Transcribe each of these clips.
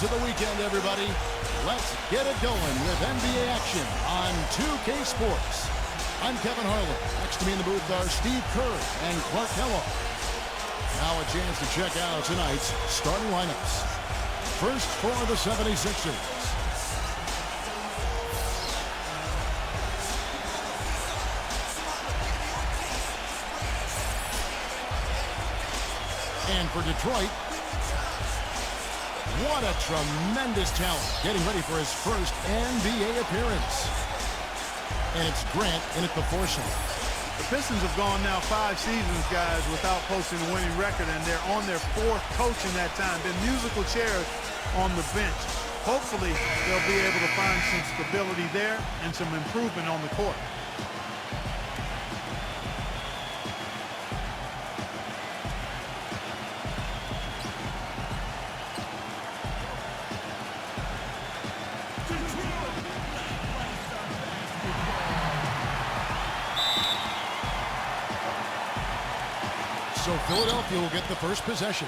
into the weekend, everybody. Let's get it going with NBA action on 2K Sports. I'm Kevin Harlan. Next to me in the booth are Steve Kerr and Clark Kellogg. Now a chance to check out tonight's starting lineups. First for the 76ers. And for Detroit, what a tremendous talent, getting ready for his first NBA appearance. And it's Grant in at the foursome. The Pistons have gone now 5 seasons, guys, without posting a winning record, and they're on their 4th coach in that time. Been musical chairs on the bench. Hopefully, they'll be able to find some stability there and some improvement on the court. So Philadelphia will get the first possession.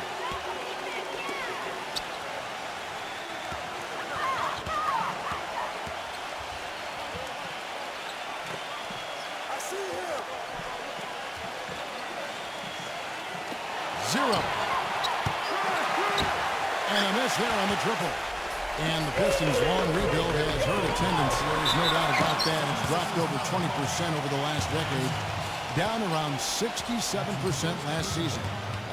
Zero. And a miss there on the triple. And the Pistons' long rebuild has hurt attendance. There's no doubt about that. It's dropped over 20% over the last decade. Down around 67% last season.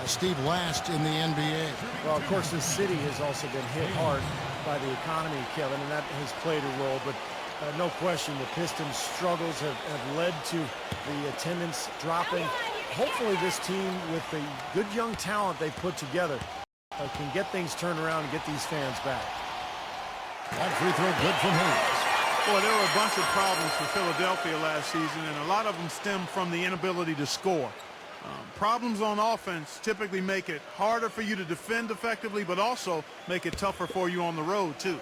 Steve, last in the NBA. Well, of course, this city has also been hit hard by the economy, Kevin, and that has played a role. But no question, the Pistons' struggles have led to the attendance dropping. Hopefully, this team, with the good young talent they put together, can get things turned around and get these fans back. That free throw good from Hayes. Boy, there were a bunch of problems for Philadelphia last season, and a lot of them stem from the inability to score. Problems on offense typically make it harder for you to defend effectively, but also make it tougher for you on the road, too.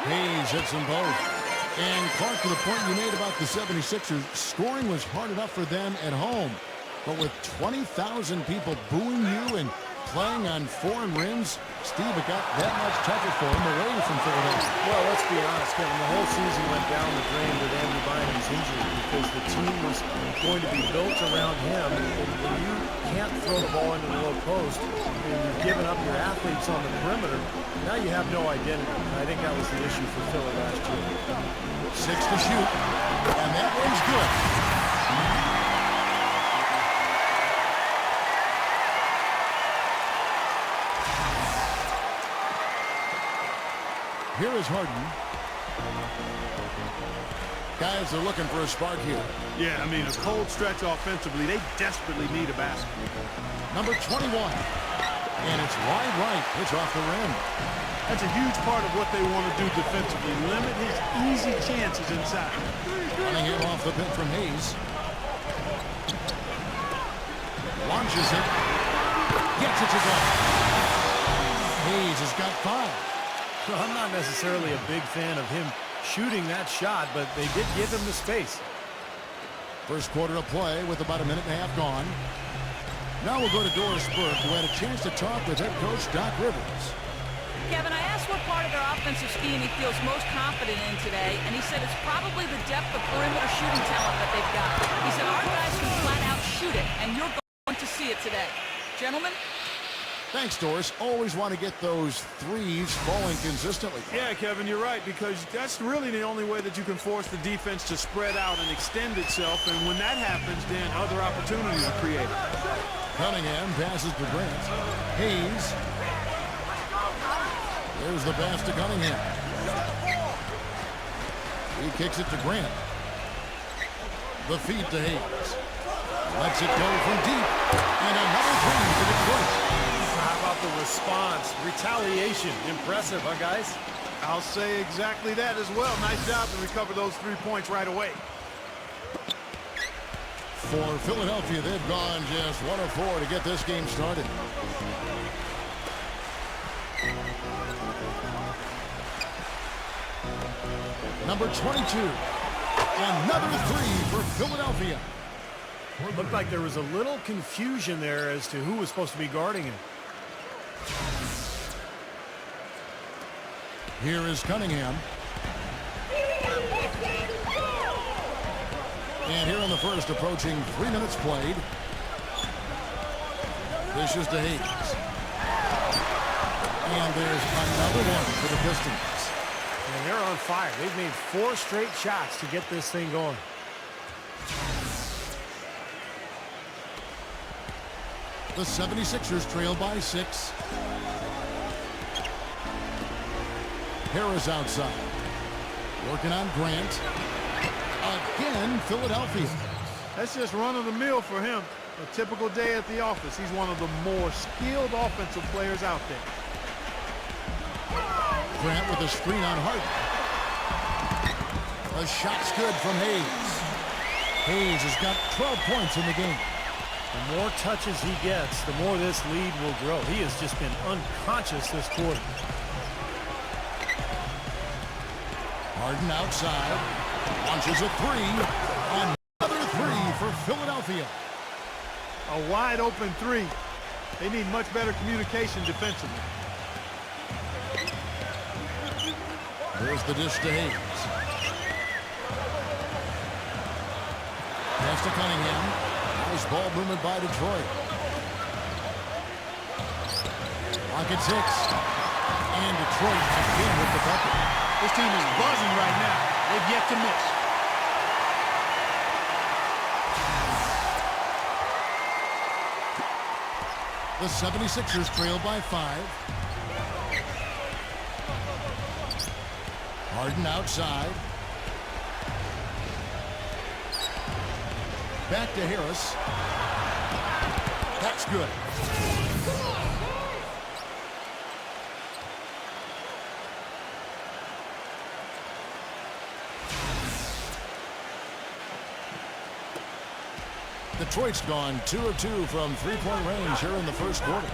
Hayes hits them both. And Clark, to the point you made about the 76ers, scoring was hard enough for them at home. But with 20,000 people booing you and playing on foreign rims, Steve, it got that much tougher for him away from Philadelphia. Well, let's be honest, Kevin. The whole season went down the drain with Andrew Bynum's injury because the team was going to be built around him. And when you can't throw the ball into the low post and you've given up your athletes on the perimeter, now you have no identity. And I think that was the issue for Philly last year. 6 to shoot, and that one's good. Here is Harden. Guys are looking for a spark here. Yeah, I mean, a cold stretch offensively. They desperately need a basket. Number 21. And it's wide right. It's off the rim. That's a huge part of what they want to do defensively. Limit his easy chances inside. Running him off the pin from Hayes. Launches it. Gets it to go. Hayes has got 5. Well, I'm not necessarily a big fan of him shooting that shot, but they did give him the space. First quarter of play with about a minute and a half gone. Now we'll go to Doris Burke, who had a chance to talk with head coach Doc Rivers. Kevin, I asked what part of their offensive scheme he feels most confident in today, and he said it's probably the depth of perimeter shooting talent that they've got. He said our guys can flat out shoot it, and you're going to see it today. Gentlemen? Thanks, Doris. Always want to get those threes falling consistently. Yeah, Kevin, you're right, because that's really the only way that you can force the defense to spread out and extend itself, and when that happens, then other opportunities are created. Cunningham passes to Grant. Hayes. There's the pass to Cunningham. He kicks it to Grant. The feed to Hayes. Lets it go from deep. And another three to Detroit. How about the response? Retaliation. Impressive, huh, guys? I'll say exactly that as well. Nice job to recover those 3 points right away. For Philadelphia, they've gone just 1 of 4 to get this game started. Number 22. Another three for Philadelphia. Looked like there was a little confusion there as to who was supposed to be guarding him. Here is Cunningham. And here in the first, approaching 3 minutes played. This is to Hayes. And there's another one for the Pistons. And they're on fire. They've made 4 straight shots to get this thing going. The 76ers trail by 6. Harris outside. Working on Grant. Again, Philadelphia. That's just run-of-the-mill for him. A typical day at the office. He's one of the more skilled offensive players out there. Grant with a screen on Harden. A shot's good from Hayes. Hayes has got 12 points in the game. The more touches he gets, the more this lead will grow. He has just been unconscious this quarter. Harden outside. Launches a 3. Another 3 for Philadelphia. A wide-open 3. They need much better communication defensively. There's the dish to Hayes. Pass to Cunningham. Nice ball movement by Detroit. Pocket 6. And Detroit again with the bucket. This team is buzzing right now. They've yet to miss. The 76ers trail by 5. Harden outside. Back to Harris. That's good. Detroit's gone 2 of 2 from three-point range here in the first quarter.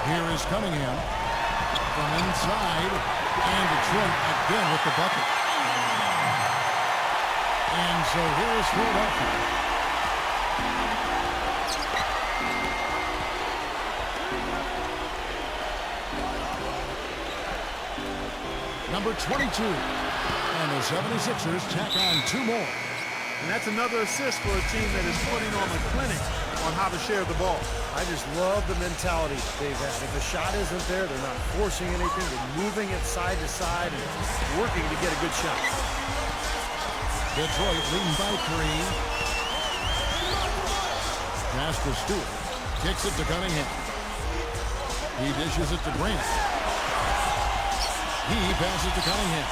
Here is Cunningham from inside, and Detroit again with the bucket. And so here is Philadelphia. Number 22. And the 76ers tack on 2 more. And that's another assist for a team that is putting on a clinic on how to share the ball. I just love the mentality they've had. If the shot isn't there, they're not forcing anything. They're moving it side to side and working to get a good shot. Detroit leading by 3. Pass to Stewart. Kicks it to Cunningham. He dishes it to Grant. He passes to Cunningham.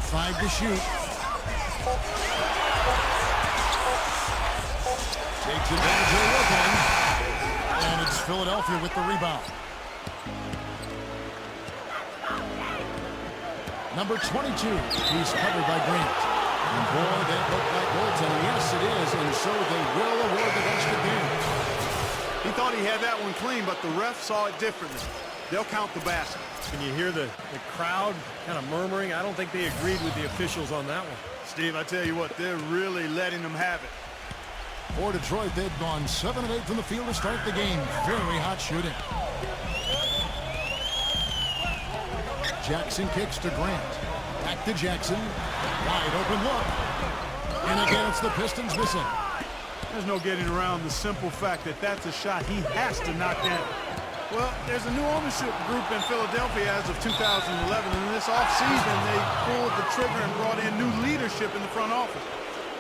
5 to shoot. Takes advantage of the opening. And it's Philadelphia with the rebound. Number 22. He's covered by Grant. And boy, that looked like goaltending. Yes, it is. And so they will award the best of game. He thought he had that one clean, but the ref saw it differently. They'll count the basket. Can you hear the crowd kind of murmuring? I don't think they agreed with the officials on that one. Steve, I tell you what, they're really letting them have it. For Detroit, they've gone 7 of 8 from the field to start the game. Very hot shooting. Jackson kicks to Grant. Back to Jackson. Wide open look. And again, it's the Pistons missing. There's no getting around the simple fact that that's a shot he has to knock down. Well, there's a new ownership group in Philadelphia as of 2011, and this offseason they pulled the trigger and brought in new leadership in the front office.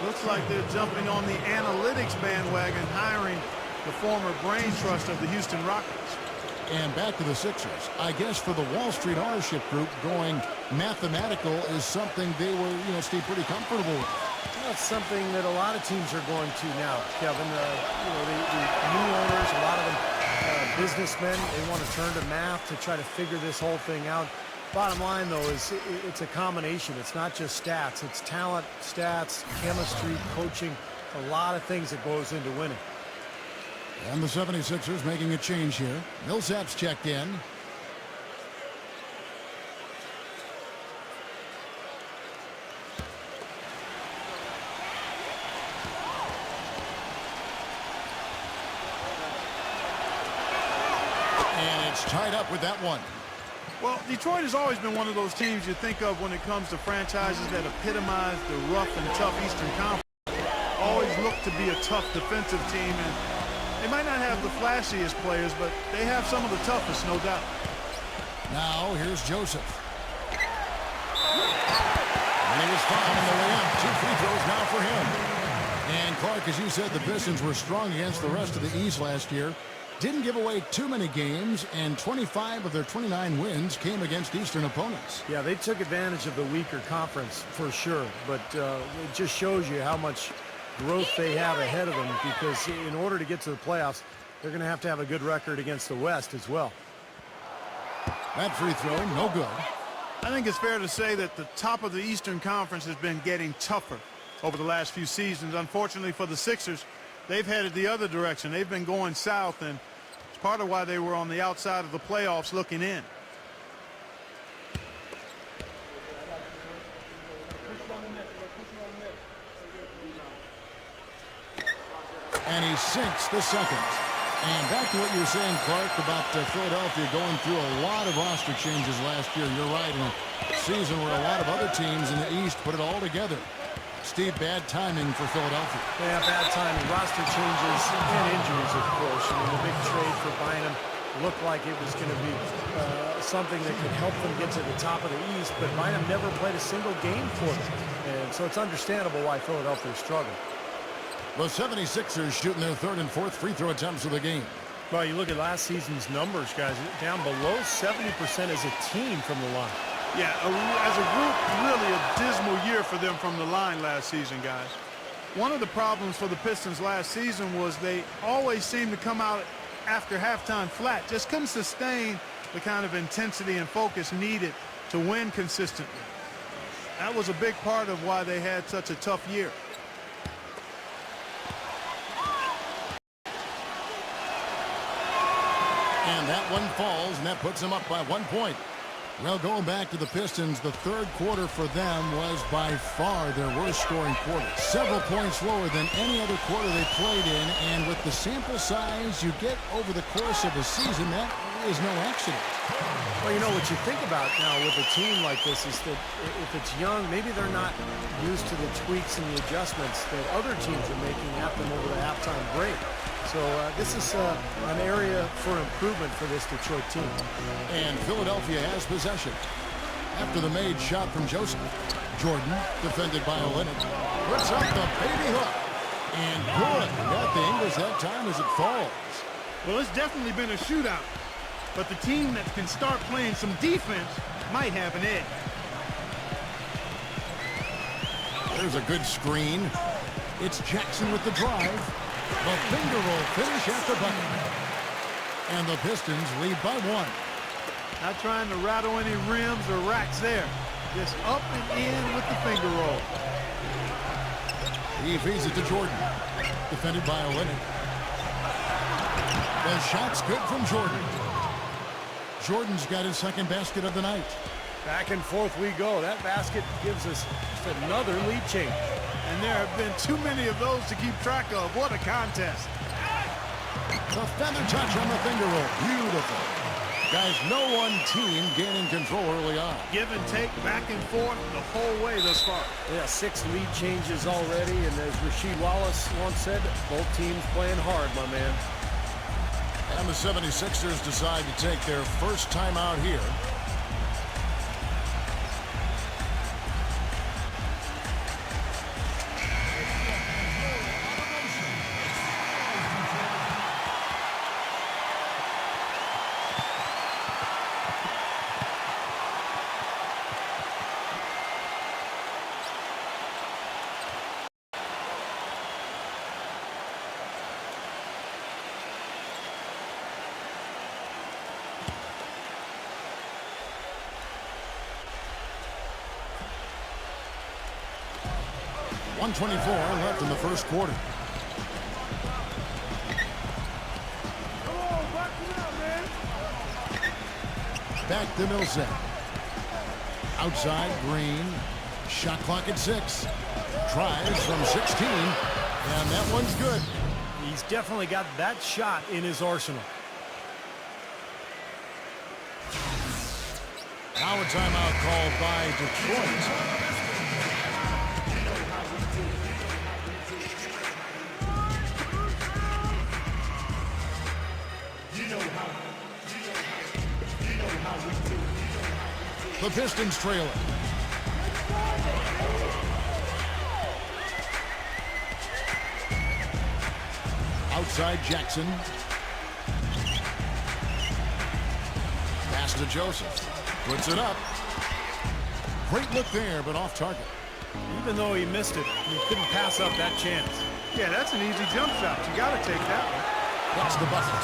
Looks like they're jumping on the analytics bandwagon, hiring the former brain trust of the Houston Rockets. And back to the Sixers. I guess for the Wall Street ownership group, going mathematical is something they were, Steve, pretty comfortable with. That's something that a lot of teams are going to now, Kevin. The new owners, a lot of them businessmen, they want to turn to math to try to figure this whole thing out. Bottom line, though, is it's a combination. It's not just stats. It's talent, stats, chemistry, coaching, a lot of things that goes into winning. And the 76ers making a change here. Millsap's checked in. tied up with that one. Well, Detroit has always been one of those teams you think of when it comes to franchises that epitomize the rough and tough Eastern Conference. Always look to be a tough defensive team, and they might not have the flashiest players, but they have some of the toughest, no doubt. Now, here's Joseph. And he was fouled on the way up. 2 free throws now for him. And Clark, as you said, the Pistons were strong against the rest of the East last year. Didn't give away too many games, and 25 of their 29 wins came against Eastern opponents. Yeah, they took advantage of the weaker conference for sure, but it just shows you how much growth they have ahead of them, because in order to get to the playoffs, they're going to have a good record against the West as well. That free throw, no good. I think it's fair to say that the top of the Eastern Conference has been getting tougher over the last few seasons. Unfortunately for the Sixers, they've headed the other direction. They've been going south, and it's part of why they were on the outside of the playoffs looking in. And he sinks the second. And back to what you were saying, Clark, about Philadelphia going through a lot of roster changes last year. You're right, in a season where a lot of other teams in the East put it all together. Steve, bad timing for Philadelphia. Yeah, bad timing. Roster changes and injuries, of course. I mean, the big trade for Bynum looked like it was going to be something that could help them get to the top of the East, but Bynum never played a single game for them. And so it's understandable why Philadelphia struggled. The 76ers shooting their third and fourth free throw attempts of the game. Well, you look at last season's numbers, guys, down below 70% as a team from the line. Yeah, as a group, really a dismal year for them from the line last season, guys. One of the problems for the Pistons last season was they always seemed to come out after halftime flat. Just couldn't sustain the kind of intensity and focus needed to win consistently. That was a big part of why they had such a tough year. And that one falls, and that puts them up by 1 point. Well, going back to the Pistons, the third quarter for them was by far their worst scoring quarter. Several points lower than any other quarter they played in, and with the sample size you get over the course of a season, that is no accident. Well, you know, what you think about now with a team like this is that if it's young, maybe they're not used to the tweaks and the adjustments that other teams are making at them over the halftime break. So this is an area for improvement for this Detroit team. And Philadelphia has possession. After the made shot from Joseph, Jordan, defended by Olenek, puts up the baby hook. And good. Got the English that time as it falls. Well, it's definitely been a shootout. But the team that can start playing some defense might have an edge. There's a good screen. It's Jackson with the drive. The finger roll finish at the bucket. And the Pistons lead by 1. Not trying to rattle any rims or racks there. Just up and in with the finger roll. He feeds it to Jordan. Defended by Olenek. The shot's good from Jordan. Jordan's got his second basket of the night. Back and forth we go. That basket gives us just another lead change. And there have been too many of those to keep track of. What a contest. The feather touch on the finger roll. Beautiful. Guys, no one team gaining control early on. Give and take, back and forth the whole way thus far. Yeah, 6 lead changes already. And as Rasheed Wallace once said, both teams playing hard, my man. And the 76ers decide to take their first time out here. .124 left in the first quarter. Back to Millsap. Outside, Green. Shot clock at 6. Tries from 16. And that one's good. He's definitely got that shot in his arsenal. Now a timeout called by Detroit. The Pistons trailing. Outside Jackson. Pass to Joseph. Puts it up. Great look there, but off target. Even though he missed it, he couldn't pass up that chance. Yeah, that's an easy jump shot. You got to take that one. That's the bucket.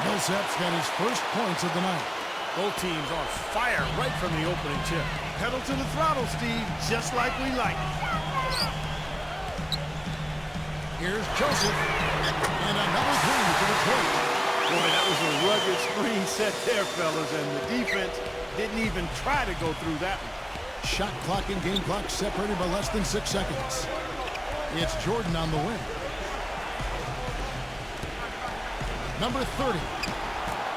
Millsap's got his first points of the night. Both teams on fire right from the opening tip. Pedal to the throttle, Steve, just like we like. Here's Joseph. And another three for Detroit. Boy, that was a rugged screen set there, fellas, and the defense didn't even try to go through that one. Shot clock and game clock separated by less than 6 seconds. It's Jordan on the win. Number 30.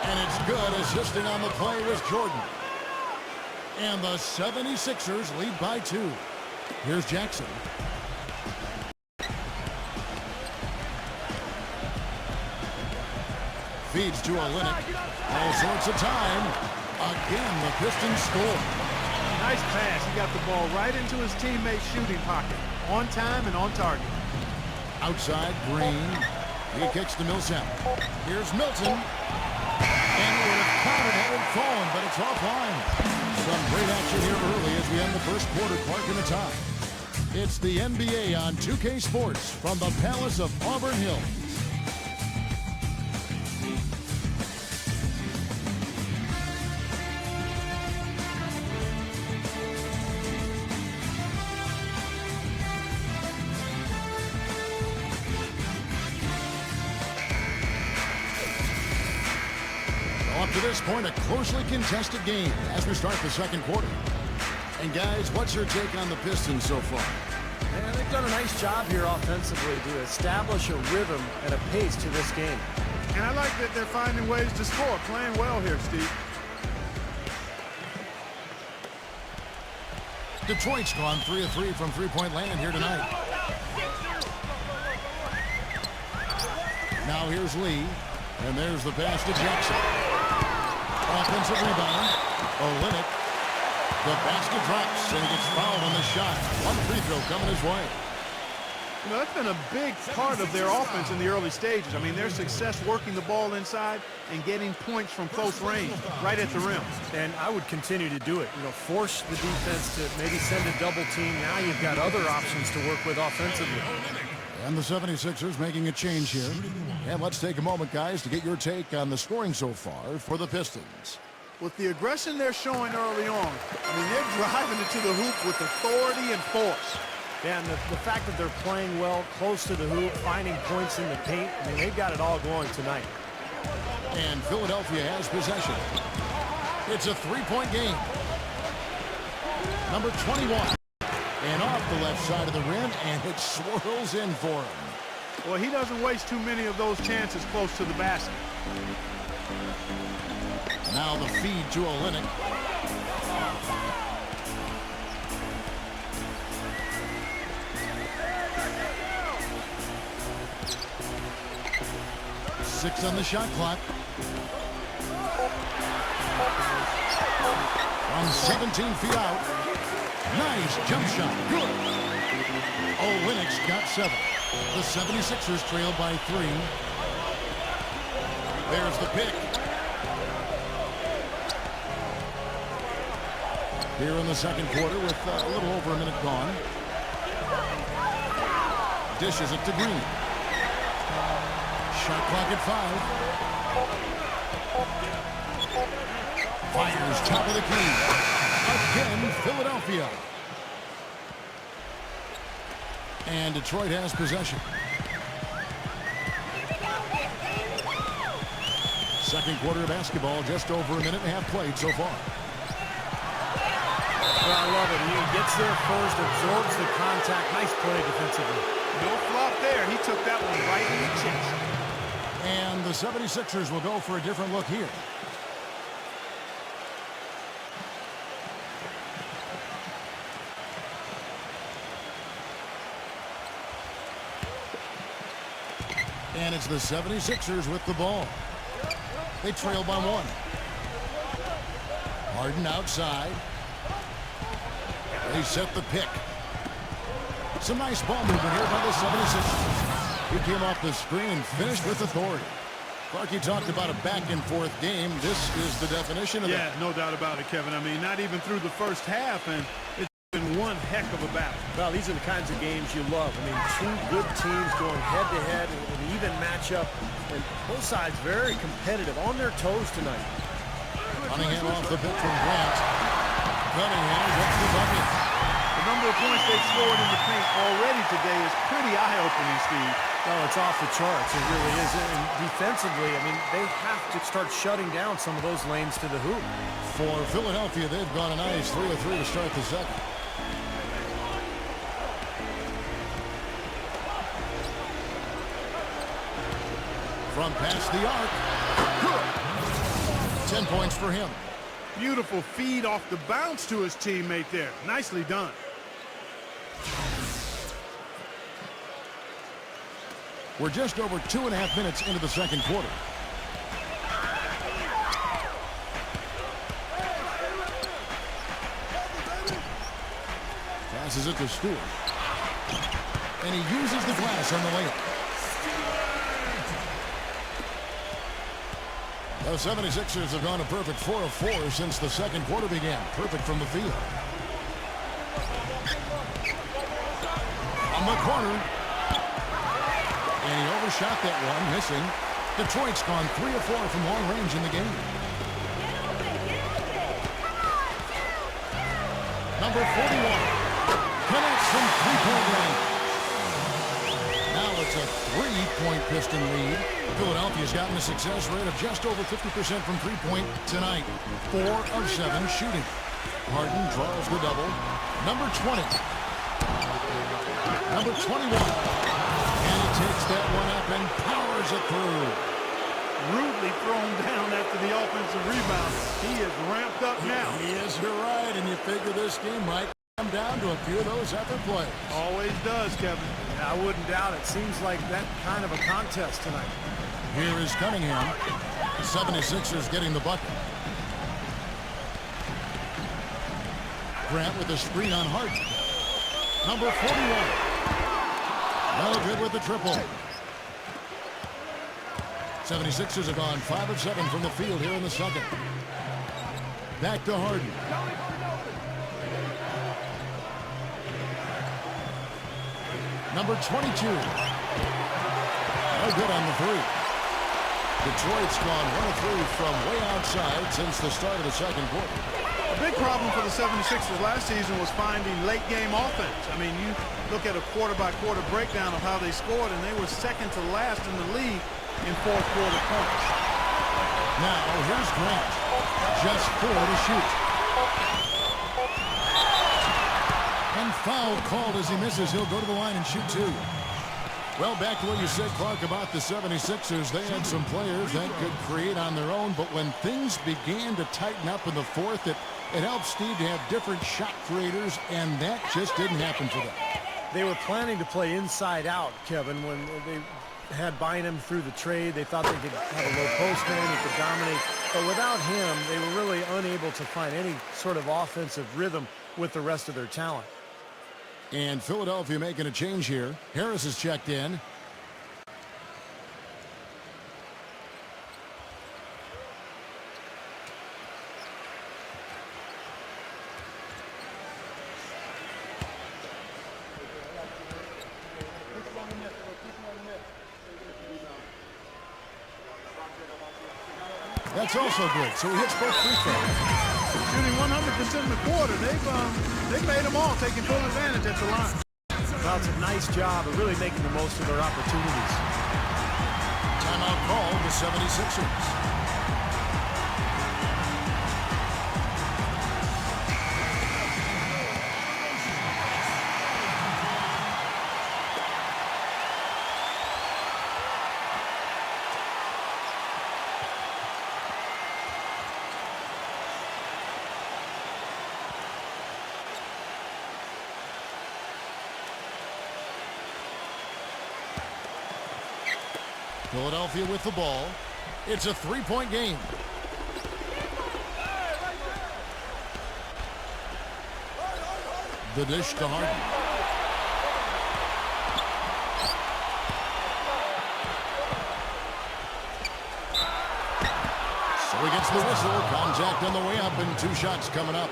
And it's good. Assisting on the play was Jordan. And the 76ers lead by 2. Here's Jackson. Feeds to Olynyk. All sorts of time. Again, the Pistons score. Nice pass. He got the ball right into his teammate's shooting pocket. On time and on target. Outside, Green. He kicks to Millsap. Here's Milton. And it would have counted had it fallen, but it's offline. Some great action here early as we end the first quarter. Clark in the tie. It's the NBA on 2K Sports from the Palace of Auburn Hills. Up to this point, a closely contested game as we start the second quarter. And guys, what's your take on the Pistons so far? Man, they've done a nice job here offensively to establish a rhythm and a pace to this game. And I like that they're finding ways to score. Playing well here, Steve. Detroit's gone 3 of 3 from three-point land here tonight. Now here's Lee. And there's the pass to Jackson. Offensive rebound. Olynyk. The basket drops, and he gets fouled on the shot. One free throw coming his way. You know, that's been a big part of their offense in the early stages. I mean, their success working the ball inside and getting points from close range, right at the rim. And I would continue to do it. You know, force the defense to maybe send a double team. Now you've got other options to work with offensively. And the 76ers making a change here. And let's take a moment, guys, to get your take on the scoring so far for the Pistons. With the aggression they're showing early on, I mean, they're driving it to the hoop with authority and force. Yeah, and the fact that they're playing well, close to the hoop, finding points in the paint, I mean, they've got it all going tonight. And Philadelphia has possession. It's a three-point game. Number 21. And off the left side of the rim, and it swirls in for him. Well, he doesn't waste too many of those chances close to the basket. Now the feed to Olynyk. Six on the shot clock. From 17 feet out. Nice jump shot. Good. Olynyk's got 7. The 76ers trail by 3. There's the pick. Here in the second quarter with a little over a minute gone. Dishes it to Green. Shot clock at 5. Fires top of the key. Again, Philadelphia. And Detroit has possession. Second quarter of basketball, just over a minute and a half played so far. Well, I love it. He gets there first, absorbs the contact. Nice play defensively. No flop there. He took that one right in the chest. And the 76ers will go for a different look here. And it's the 76ers with the ball. They trail by 1. Harden outside. They set the pick. Some nice ball movement here by the 76ers. He came off the screen and finished with authority. Clark, you talked about a back-and-forth game. This is the definition of that. Yeah, no doubt about it, Kevin. I mean, not even through the first half, and it's been one heck of a battle. Well, these are the kinds of games you love. I mean, two good teams going head-to-head, an even matchup, and both sides very competitive, on their toes tonight. Cunningham off the pick from Grant. Cunningham gets the bucket. The number of points they've scored in the paint already today is pretty eye-opening, Steve. No, it's off the charts. It really is. And defensively, I mean, they have to start shutting down some of those lanes to the hoop. For Philadelphia, they've gone a nice 3 of 3 to start the second. From past the arc. 10 points for him. Beautiful feed off the bounce to his teammate there. Nicely done. We're just over 2.5 minutes into the second quarter. Passes it to Stewart. And he uses the glass on the layup. The 76ers have gone a perfect 4 of 4 since the second quarter began. Perfect from the field. On the corner. And he overshot that one, missing. Detroit's gone 3 of 4 from long range in the game. Number 41 connects from three-point line. Now it's a 3-point Piston lead. Philadelphia's gotten a success rate of just over 50% from three-point tonight. 4 of 7 shooting. Harden draws the double. Number 20. Number 21. And he takes that one up and powers it through. Rudely thrown down after the offensive rebound. He is ramped up now. He is, you're right, and you figure this game might come down to a few of those effort plays. Always does, Kevin. Yeah, I wouldn't doubt it. Seems like that kind of a contest tonight. Here is Cunningham. The 76ers getting the bucket. Grant with the screen on Harden. Number 41. No good with the triple. 76ers have gone 5 of 7 from the field here in the second. Back to Harden. Number 22. No good on the three. Detroit's gone 1 of 3 from way outside since the start of the second quarter. A big problem for the 76ers last season was finding late-game offense. I mean, you look at a quarter-by-quarter breakdown of how they scored, and they were second to last in the league in fourth-quarter points. Now, here's Grant. Just 4 to shoot. And foul called as he misses. He'll go to the line and shoot 2. Well, back to what you said, Clark, about the 76ers. They had some players that could create on their own, but when things began to tighten up in the fourth, it helped Steve to have different shot creators, and that just didn't happen for them. They were planning to play inside out, Kevin, when they had Bynum through the trade. They thought they could have a low post man who could dominate, but without him, they were really unable to find any sort of offensive rhythm with the rest of their talent. And Philadelphia making a change here. Harris is checked in. That's also good. So he hits both free throws. Shooting 100% in the quarter. They've made them all, taking full advantage at the line. Well, it's a nice job of really making the most of their opportunities. Timeout called the 76ers. Philadelphia with the ball. It's a three-point game. The dish to Harden. So he gets the whistle. Contact on the way up and 2 shots coming up.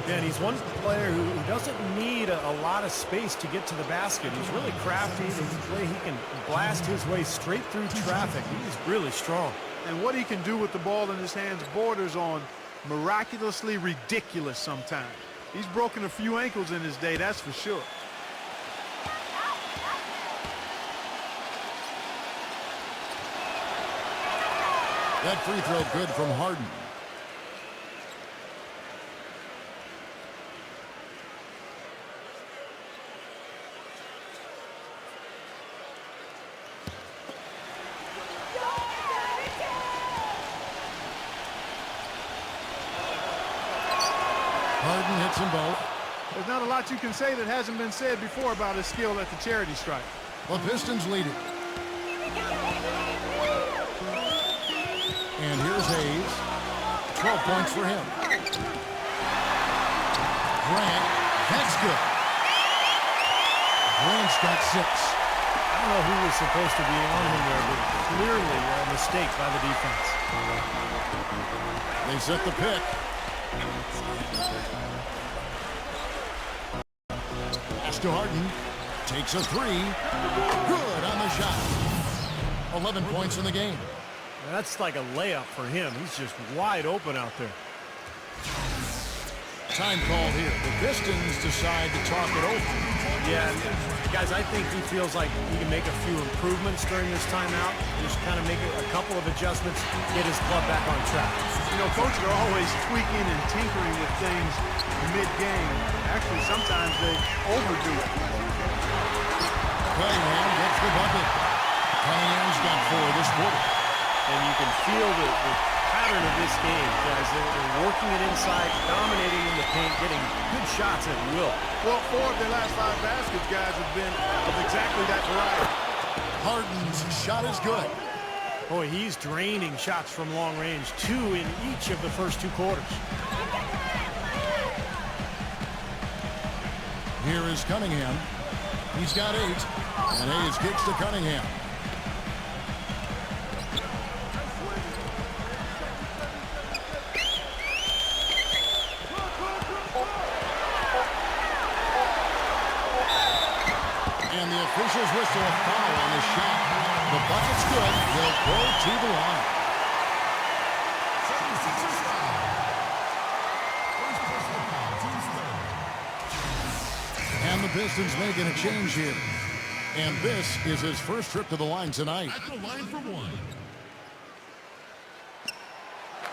Yeah, and he's one player who doesn't need a lot of space to get to the basket. He's really crafty. He can blast his way straight through traffic. He's really strong. And what he can do with the ball in his hands borders on miraculously ridiculous sometimes. He's broken a few ankles in his day, that's for sure. That free throw good from Harden. Harden hits them both. There's not a lot you can say that hasn't been said before about his skill at the charity stripe. The Pistons lead it. And here's Hayes. 12 points for him. Grant, that's good. Grant's got 6. I don't know who was supposed to be on him there, but clearly a mistake by the defense. They set the pick. Pass to Harden. Takes a 3. Good on the shot. 11 points in the game. That's like a layup for him. He's just wide open out there. Time called here. The Pistons decide to talk it over. Yeah, guys, I think he feels like he can make a few improvements during this timeout. Just kind of make a couple of adjustments, get his club back on track. You know, coaches are always tweaking and tinkering with things mid-game. Actually, sometimes they overdo it. Cunningham gets the bucket. Cunningham's got 4 this quarter. And you can feel the pattern of this game, guys. They're working it inside, dominating in the paint, getting good shots at will. Well, 4 of their last 5 baskets, guys, have been of exactly that variety. Harden's shot is good. Boy, he's draining shots from long range, 2 in each of the first 2 quarters. Here is Cunningham. He's got 8. And Hayes kicks to Cunningham. And the officials whistle a foul on the shot. The bucket's good. They'll go to the line. And the Pistons making a change here. And this is his first trip to the line tonight. At the line for 1.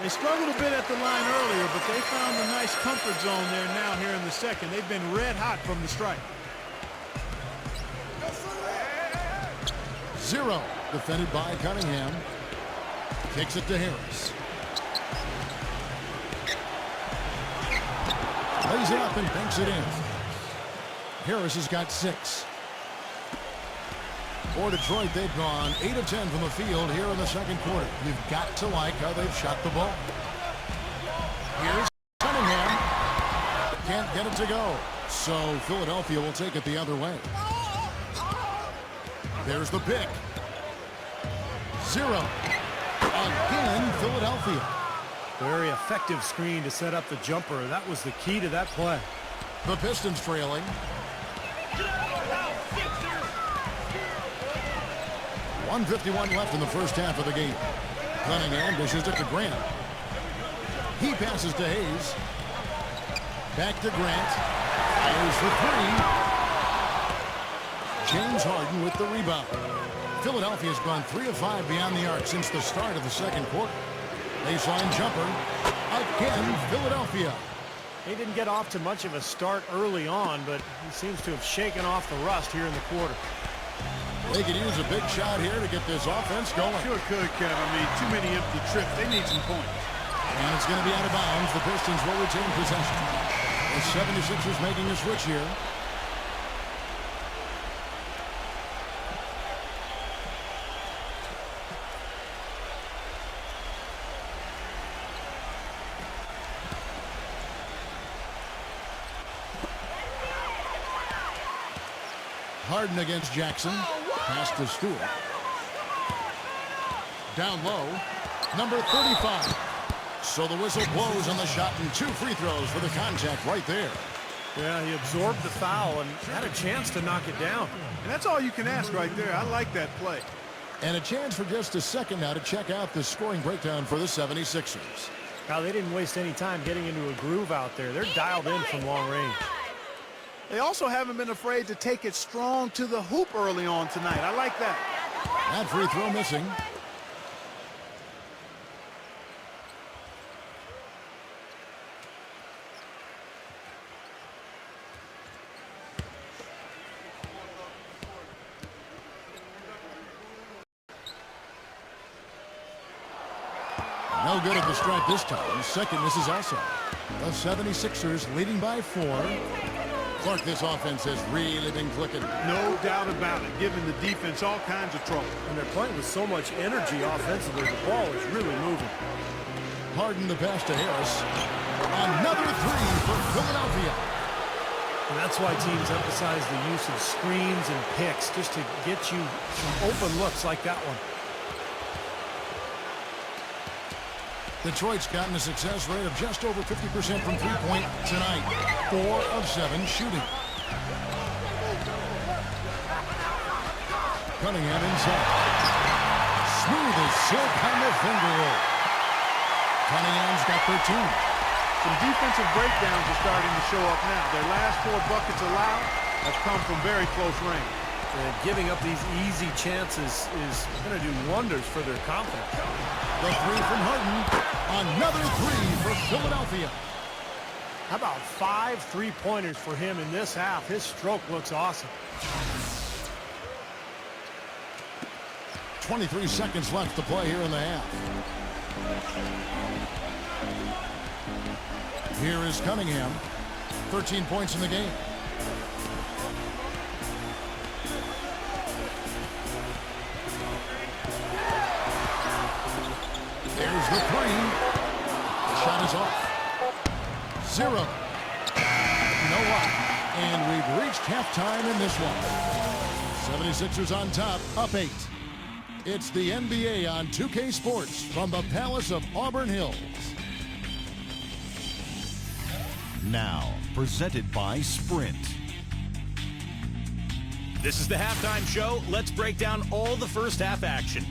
They struggled a bit at the line earlier, but they found a nice comfort zone there now here in the second. They've been red hot from the stripe. 0. Defended by Cunningham. Kicks it to Harris. Lays it up and banks it in. Harris has got 6. For Detroit, they've gone 8 of 10 from the field here in the second quarter. You've got to like how they've shot the ball. Here's Cunningham. Can't get it to go. So Philadelphia will take it the other way. There's the pick. 0. Again, Philadelphia. Very effective screen to set up the jumper. That was the key to that play. The Pistons trailing. 1:51 left in the first half of the game. Cunningham dishes it to Grant. He passes to Hayes. Back to Grant. Fires for 3. James Harden with the rebound. Philadelphia's gone 3 of 5 beyond the arc since the start of the second quarter. Baseline jumper. Again, Philadelphia. He didn't get off to much of a start early on, but he seems to have shaken off the rust here in the quarter. They could use a big shot here to get this offense going. Sure could, Kevin. I mean, too many empty trips. They need some points. And it's going to be out of bounds. The Pistons will retain possession. The 76ers making a switch here. Harden against Jackson. Pass to Stewart. Down low. Number 35. So the whistle blows on the shot and 2 free throws for the contact right there. Yeah, he absorbed the foul and had a chance to knock it down. And that's all you can ask right there. I like that play. And a chance for just a second now to check out the scoring breakdown for the 76ers. Now, they didn't waste any time getting into a groove out there. They're dialed in from long range. They also haven't been afraid to take it strong to the hoop early on tonight. I like that. That free throw missing. No good at the stripe this time. Second misses also. The 76ers leading by 4. Clark, this offense has really been clicking. No doubt about it, giving the defense all kinds of trouble. And they're playing with so much energy offensively. The ball is really moving. Harden the pass to Harris. Another 3 for Philadelphia. And that's why teams emphasize the use of screens and picks just to get you some open looks like that one. Detroit's gotten a success rate of just over 50% from three-point tonight. 4 of 7 shooting. Cunningham inside. Smooth as silk on the finger roll. Cunningham's got 13. Some defensive breakdowns are starting to show up now. Their last 4 buckets allowed have come from very close range. And giving up these easy chances is going to do wonders for their confidence. The 3 from Harden. Another 3 for Philadelphia. How about 5 3-pointers for him in this half? His stroke looks awesome. 23 seconds left to play here in the half. Here is Cunningham. 13 points in the game. There's the 3. The shot is off. 0. No luck. And we've reached halftime in this one. 76ers on top, up 8. It's the NBA on 2K Sports from the Palace of Auburn Hills. Now, presented by Sprint. This is the halftime show. Let's break down all the first half action.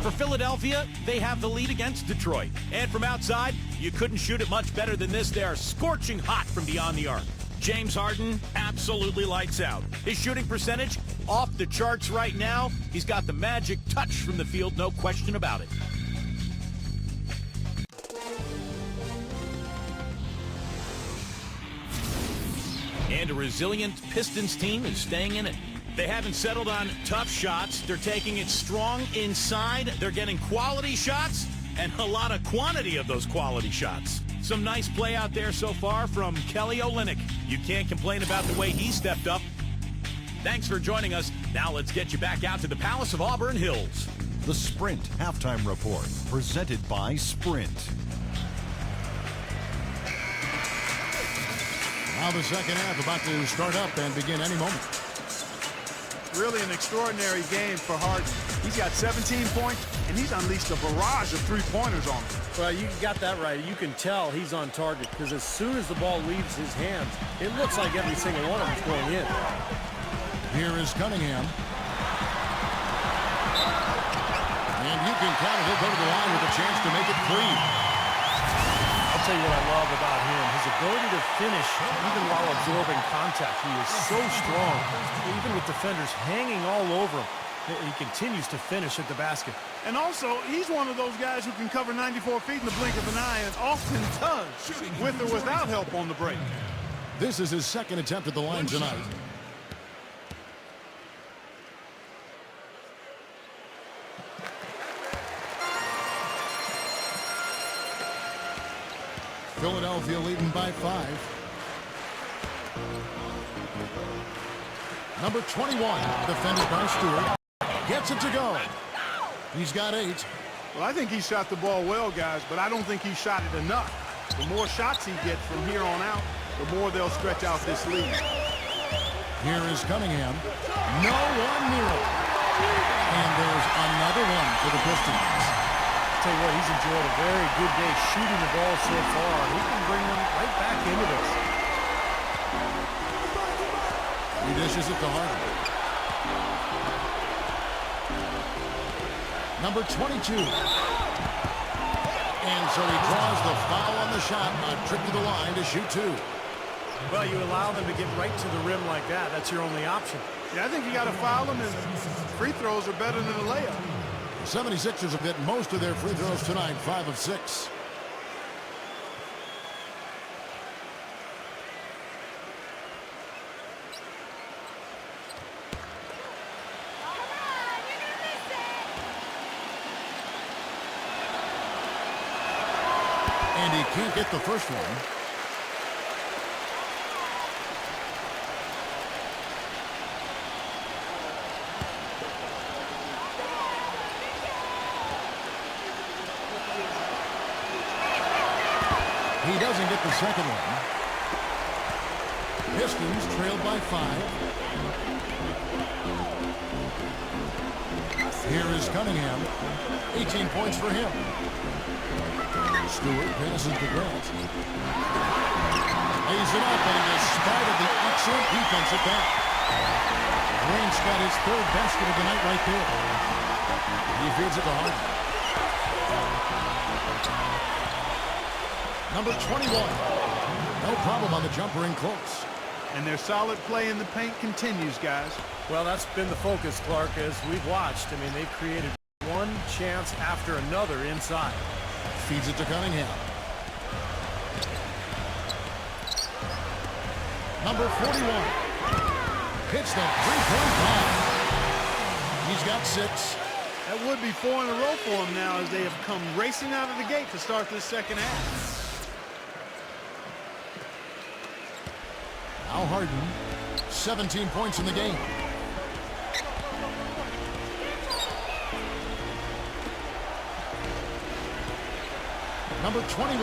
For Philadelphia, they have the lead against Detroit. And from outside, you couldn't shoot it much better than this. They are scorching hot from beyond the arc. James Harden absolutely lights out. His shooting percentage off the charts right now. He's got the magic touch from the field, no question about it. And a resilient Pistons team is staying in it. They haven't settled on tough shots. They're taking it strong inside. They're getting quality shots and a lot of quantity of those quality shots. Some nice play out there so far from Kelly Olynyk. You can't complain about the way he stepped up. Thanks for joining us. Now let's get you back out to the Palace of Auburn Hills. The Sprint Halftime Report, presented by Sprint. Now the second half about to start up and begin any moment. Really an extraordinary game for Harden. He's got 17 points, and he's unleashed a barrage of 3-pointers on him. Well, you got that right. You can tell he's on target because as soon as the ball leaves his hands, it looks like every single one of them is going in. Here is Cunningham. And you can count it. He'll go to the line with a chance to make it 3. I'll tell you what I love about him, his ability to finish even while absorbing contact. He is so strong, even with defenders hanging all over him. He continues to finish at the basket. And also, he's one of those guys who can cover 94 feet in the blink of an eye and often does, with or without help on the break. This is his second attempt at the line tonight. Philadelphia leading by 5. Number 21, defended by Stewart. Gets it to go. He's got 8. Well, I think he shot the ball well, guys, but I don't think he shot it enough. The more shots he gets from here on out, the more they'll stretch out this lead. Here is Cunningham. No one near him. And there's another one for the Pistons. Tell you what, he's enjoyed a very good day shooting the ball so far. He can bring them right back into this. He dishes it to Harden. Number 22. And so he draws the foul on the shot. A trip to the line to shoot two. Well, you allow them to get right to the rim like that. That's your only option. Yeah, I think you got to foul them, and free throws are better than a layup. The 76ers have hit most of their free throws tonight, 5 of 6. And he can't get the first one. He doesn't get the second one. Pistons trailed by 5. Here is Cunningham. 18 points for him. Stewart passes to Grant. Lays it up, and in spite of the excellent defense at that, Grant's got his 3rd basket of the night right there. He feeds it to Harden. Number 21. No problem on the jumper in close. And their solid play in the paint continues, guys. Well, that's been the focus, Clark, as we've watched. I mean, they've created one chance after another inside. Feeds it to Cunningham. Number 41. Hits the three-point bomb. He's got 6. That would be 4 in a row for him now, as they have come racing out of the gate to start this second half. Now Harden, 17 points in the game. Number 21,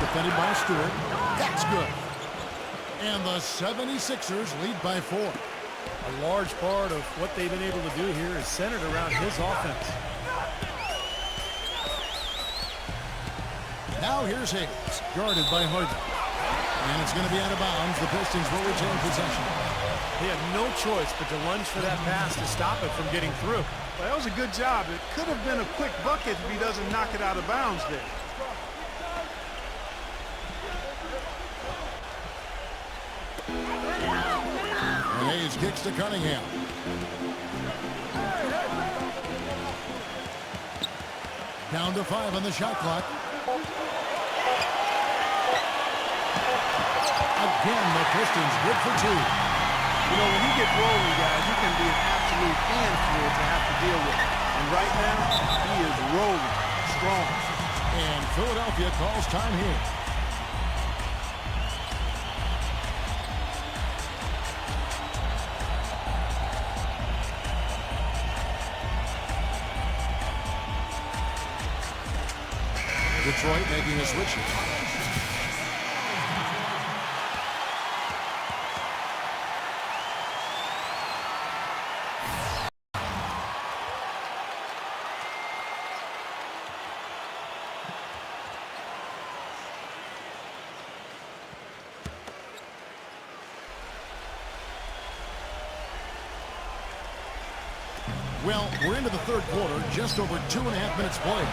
defended by Stewart. That's good. And the 76ers lead by 4. A large part of what they've been able to do here is centered around his offense. Now here's Hayes, guarded by Harden. And it's going to be out of bounds. The Pistons will retain possession. They have no choice but to lunge for that pass to stop it from getting through. Well, that was a good job. It could have been a quick bucket if he doesn't knock it out of bounds there. And Hayes kicks to Cunningham. Down to 5 on the shot clock. Again, the Pistons good for 2. You know, when you get rolling, guys, you can be an absolute handful to have to deal with. And right now, he is rolling strong. And Philadelphia calls time here. Detroit making a switch. Well, we're into the 3rd quarter, just over 2.5 minutes played.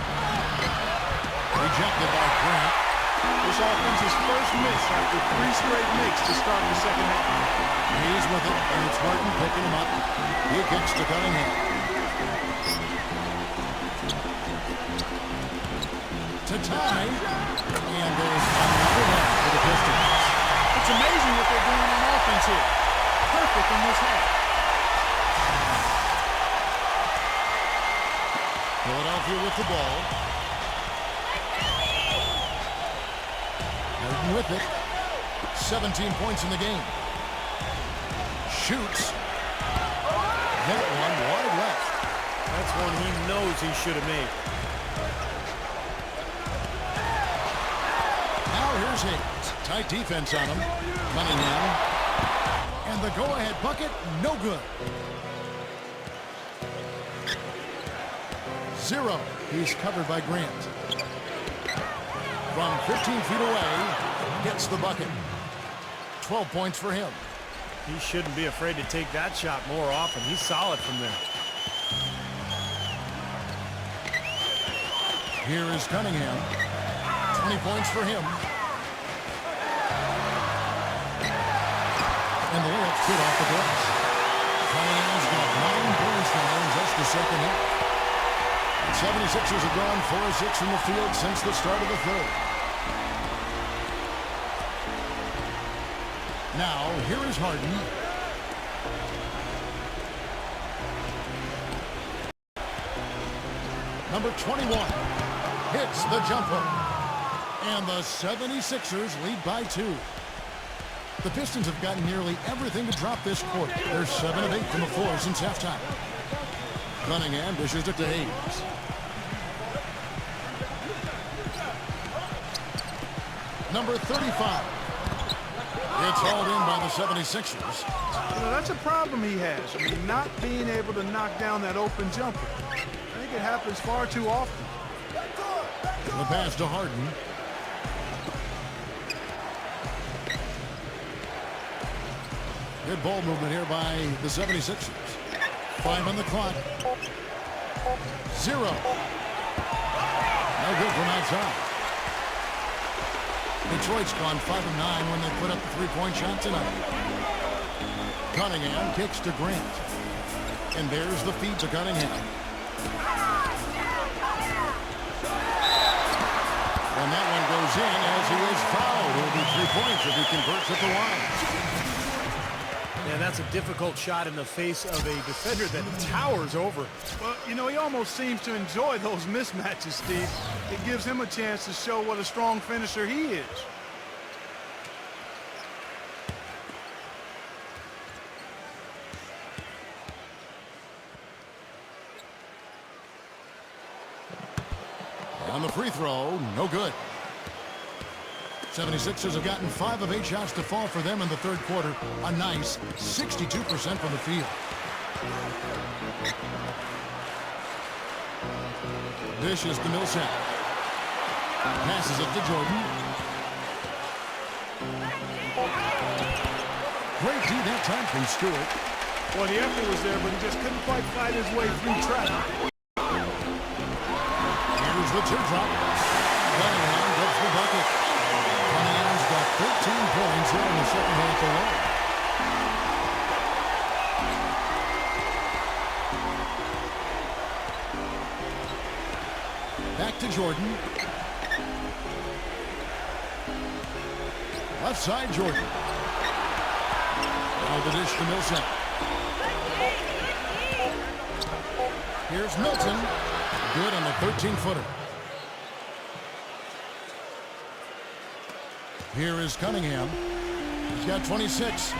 Rejected by Grant. This offense's first miss after 3 straight makes to start the second half. He's with it, and it's Martin picking him up. He kicks to Cunningham. To tie. And there's another one for the Pistons. It's amazing what they're doing on offense here. Perfect in this half. Philadelphia with the ball. Harden with it. 17 points in the game. Shoots. That one wide left. That's one he knows he should have made. Now here's Hayes. Tight defense on him. Cunningham. And the go-ahead bucket, no good. 0. He's covered by Grant. From 15 feet away, gets the bucket. 12 points for him. He shouldn't be afraid to take that shot more often. He's solid from there. Here is Cunningham. 20 points for him. And the layup's good off the glass. Cunningham's got 9 points now in just the second half. The 76ers have gone 4 of 6 from the field since the start of the third. Now, here is Harden. Number 21 hits the jumper. And the 76ers lead by 2. The Pistons have gotten nearly everything to drop this quarter. They're 7 of 8 from the floor since halftime. Cunningham dishes it to Hayes. Number 35. It's hauled in by the 76ers. You know, that's a problem he has. I mean, not being able to knock down that open jumper. I think it happens far too often. The pass to Harden. Good ball movement here by the 76ers. 5 on the clock. 0. No good from outside. Detroit's gone 5 of 9 when they put up the three-point shot tonight. Cunningham kicks to Grant. And there's the feed to Cunningham. And that one goes in as he is fouled. It'll be 3 points if he converts at the line. Yeah, that's a difficult shot in the face of a defender that towers over. Well, you know, he almost seems to enjoy those mismatches, Steve. It gives him a chance to show what a strong finisher he is. On the free throw, no good. 76ers have gotten 5 of 8 shots to fall for them in the third quarter. A nice 62% from the field. Dishes to Millsap. Passes it to Jordan. Great D that time from Stewart. Well, the effort was there, but he just couldn't quite fight his way through traffic. Here's the teardrop. Cunningham gets the bucket. Cunningham's got 13 points here in the second half alone. Back to Jordan. Left side, Jordan. Now the dish to Millsap. Here's Milton. Good on the 13-footer. Here is Cunningham. He's got 26.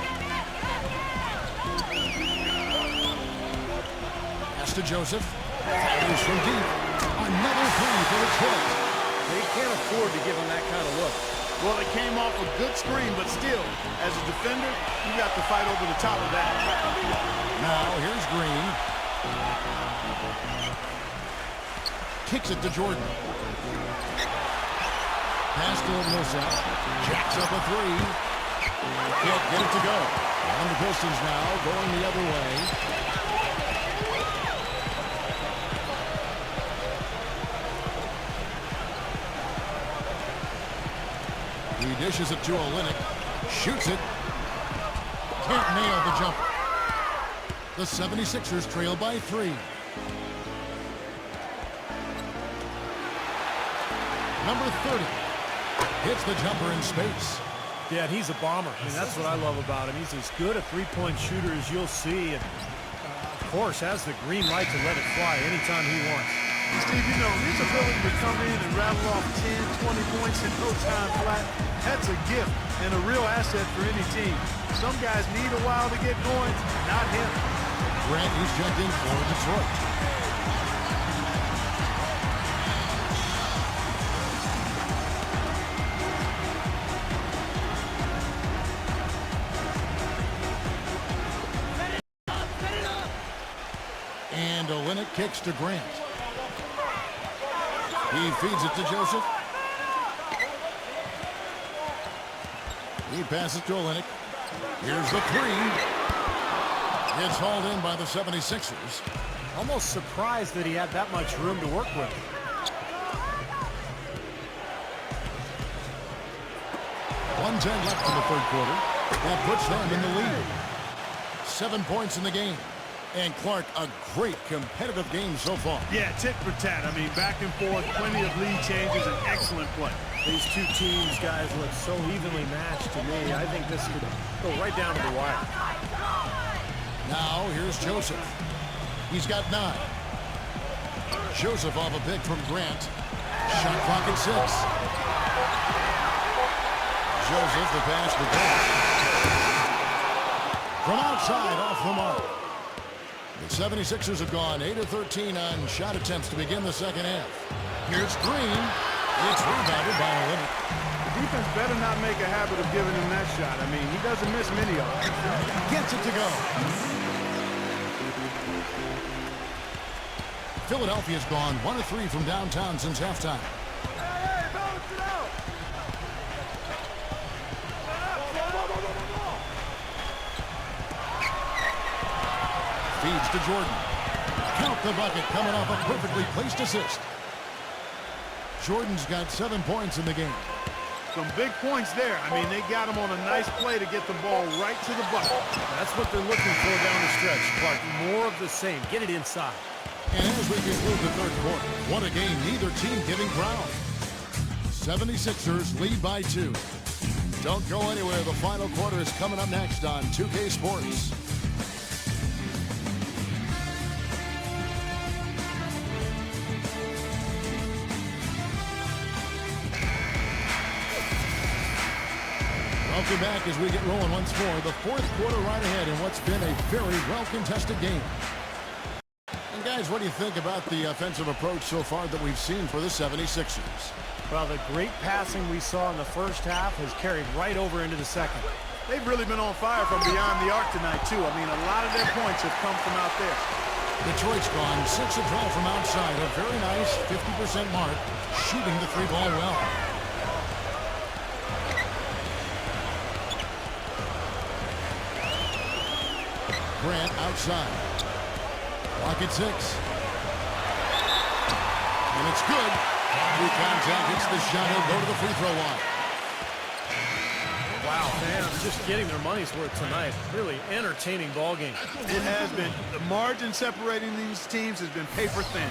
Pass to Joseph. Fires from deep. Another three for Detroit. They can't afford to give him that kind of look. Well, it came off a good screen, but still, as a defender, you got to fight over the top of that. Now, here's Green. Kicks it to Jordan. Pass to Millsap. Jacks up a three. Can't get it to go. And the Pistons now going the other way. He dishes it to Olynyk. Shoots it. Can't nail the jumper. The 76ers trail by 3. Number 30 hits the jumper in space. Yeah, he's a bomber. I mean, that's what I love about him. He's as good a three-point shooter as you'll see. And, of course, has the green light to let it fly anytime he wants. Steve, you know, his ability to come in and rattle off 10, 20 points in no time flat, that's a gift and a real asset for any team. Some guys need a while to get going, not him. Grant, he's checked in for Detroit. Olynyk kicks to Grant. He feeds it to Joseph. He passes to Olynyk. Here's the three. It's hauled in by the 76ers. Almost surprised that he had that much room to work with. .110 left in the third quarter. That puts them in the lead. 7 points in the game. And Clark, a great competitive game so far. Yeah, tit for tat. I mean, back and forth, plenty of lead changes, and excellent play. These two teams, guys, look so evenly matched to me. I think this could go right down to the wire. Now, here's Joseph. He's got 9. Joseph off a pick from Grant. Shot clock at 6. Joseph, the pass to Grant. From outside, off the mark. The 76ers have gone 8 of 13 on shot attempts to begin the second half. Here's Green. It's rebounded by Olynyk. The defense better not make a habit of giving him that shot. I mean, he doesn't miss many of them. Gets it to go. Philadelphia's gone 1 of 3 from downtown since halftime. Feeds to Jordan. Count the bucket coming off a perfectly placed assist. Jordan's got 7 points in the game. Some big points there. I mean, they got him on a nice play to get the ball right to the bucket. That's what they're looking for down the stretch, Clark. More of the same. Get it inside. And as we conclude the third quarter, what a game, neither team giving ground. 76ers lead by 2. Don't go anywhere. The final quarter is coming up next on 2K Sports. Welcome back as we get rolling once more. The fourth quarter right ahead in what's been a very well-contested game. And guys, what do you think about the offensive approach so far that we've seen for the 76ers? Well, the great passing we saw in the first half has carried right over into the second. They've really been on fire from beyond the arc tonight, too. I mean, a lot of their points have come from out there. Detroit's gone 6 of 12 from outside. A very nice 50% mark, shooting the 3-ball well. Grant outside. Clock at 6. And it's good. Through contact, hits the shot. He'll go to the free throw line. Wow, fans just getting their money's worth tonight. Really entertaining ball game. It has been. The margin separating these teams has been paper thin.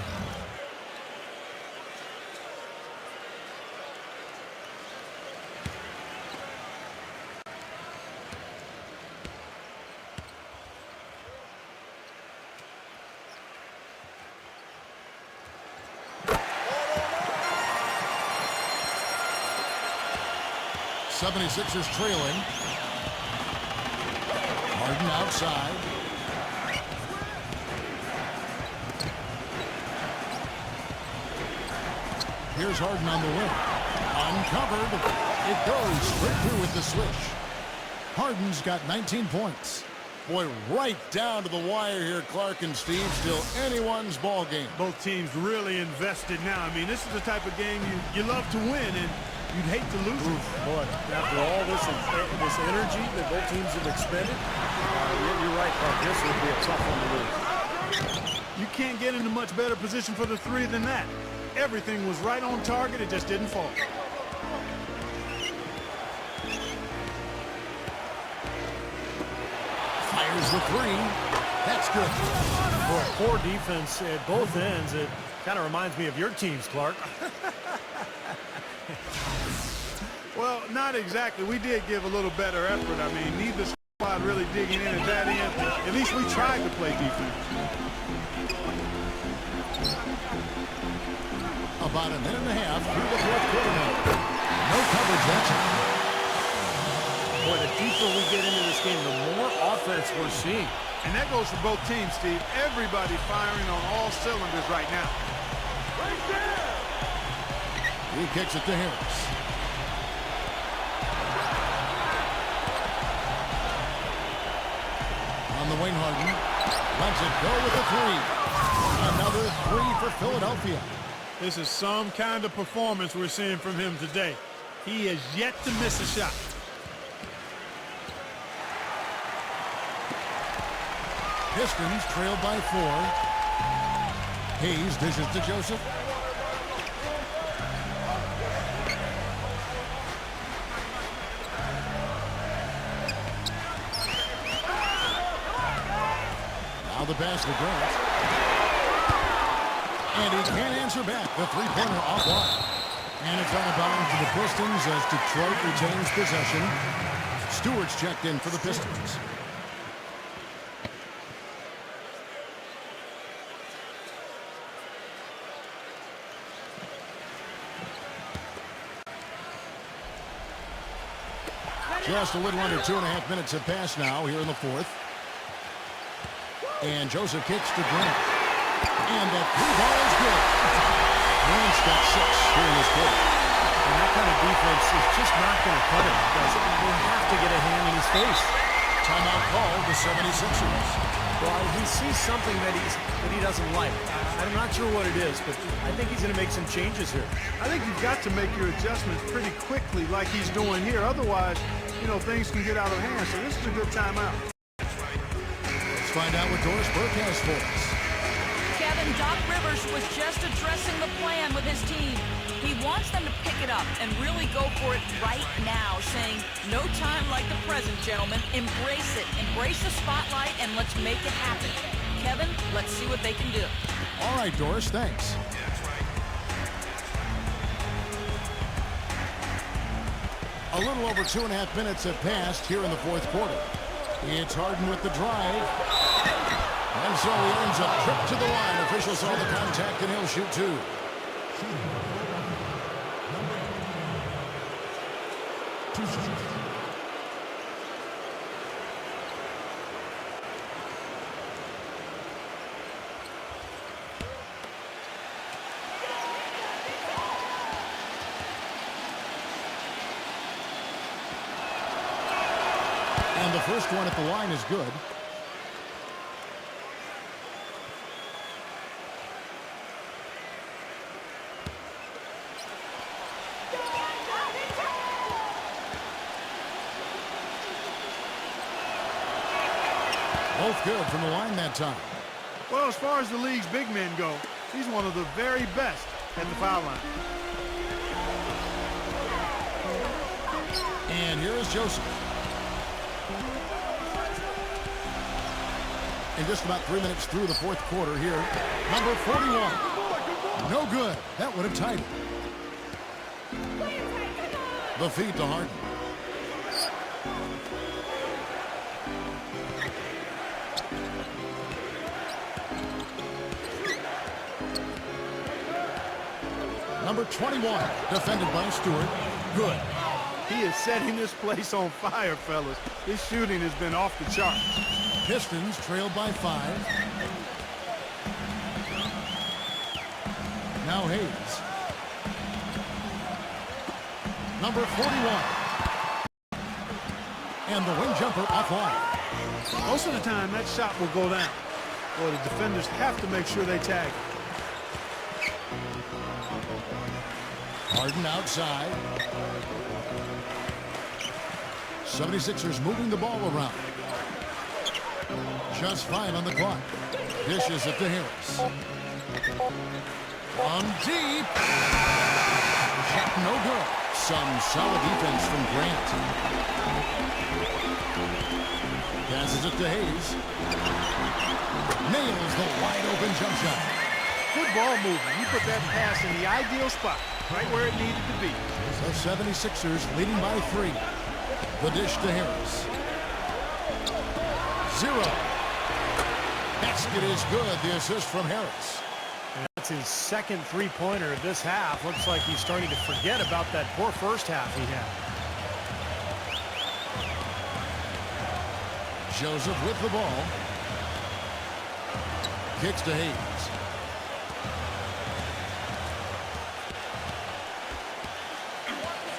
'76ers trailing. Harden outside. Here's Harden on the wing. Uncovered. It goes straight through with the switch. Harden's got 19 points. Boy, right down to the wire here, Clark and Steve. Still anyone's ball game. Both teams really invested now. I mean, this is the type of game you love to win, and you'd hate to lose it. Boy, after all this energy that both teams have expended, you're right, Clark. This would be a tough one to lose. You can't get into much better position for the three than that. Everything was right on target. It just didn't fall. Fires the three. That's good. For a poor defense at both ends, it kind of reminds me of your teams, Clark. Well, not exactly. We did give a little better effort. I mean, neither squad really digging in at that end. At least we tried to play defense. About a minute and a half through the fourth quarter now. No coverage that time. Boy, the deeper we get into this game, the more offense we're seeing. And that goes for both teams, Steve. Everybody firing on all cylinders right now. Right there! He kicks it to Harris. On the wing, Harden. Lets it go with a three. Another three for Philadelphia. This is some kind of performance we're seeing from him today. He has yet to miss a shot. Pistons trailed by 4. Hayes dishes to Joseph. Now the pass to Grant. And he can't answer back. The three-pointer offline. And it's out of bounds to the Pistons as Detroit retains possession. Stewart's checked in for the Pistons. Just a little under 2.5 minutes have passed now here in the fourth. And Joseph kicks to Grant. And that three ball is good. Grant's got 6 here in this quarter. And that kind of defense is just not going to cut it, guys. They have to get a hand in his face. Timeout called the 76ers. Well, he sees something that he doesn't like. I'm not sure what it is, but I think he's going to make some changes here. I think you've got to make your adjustments pretty quickly like he's doing here. Otherwise, you know, things can get out of hand. So this is a good timeout. Let's find out what Doris Burke has for us. Kevin, Doc Rivers was just addressing the plan with his team. He wants them to pick it up and really go for it right now, saying, no time like the present, gentlemen. Embrace it. Embrace the spotlight, and let's make it happen. Kevin, let's see what they can do. All right, Doris, thanks. A little over 2.5 minutes have passed here in the fourth quarter. It's Harden with the drive. And so he earns a trip to the line. Officials saw the contact, and he'll shoot 2. And the first one at the line is good. Both good from the line that time. Well, as far as the league's big men go, he's one of the very best at the foul line. And here is Joseph. In just about 3 minutes through the fourth quarter here, number 41. No good. That would have tied it. The feed to Harden. Number 21, defended by Stewart. Good. He is setting this place on fire, fellas. His shooting has been off the charts. Pistons trailed by 5. Now Hayes. Number 41. And the wing jumper offline. Most of the time, that shot will go down. Well, the defenders have to make sure they tag it. Harden outside. 76ers moving the ball around. Just 5 on the clock. Dishes it to Harris. From deep. Shot no good. Some solid defense from Grant. Passes it to Hayes. Nails the wide open jump shot. Good ball movement. You put that pass in the ideal spot, right where it needed to be. The 76ers leading by 3. The dish to Harris. 0. Basket is good. The assist from Harris. And that's his second three-pointer of this half. Looks like he's starting to forget about that poor first half he had. Joseph with the ball. Kicks to Hayes.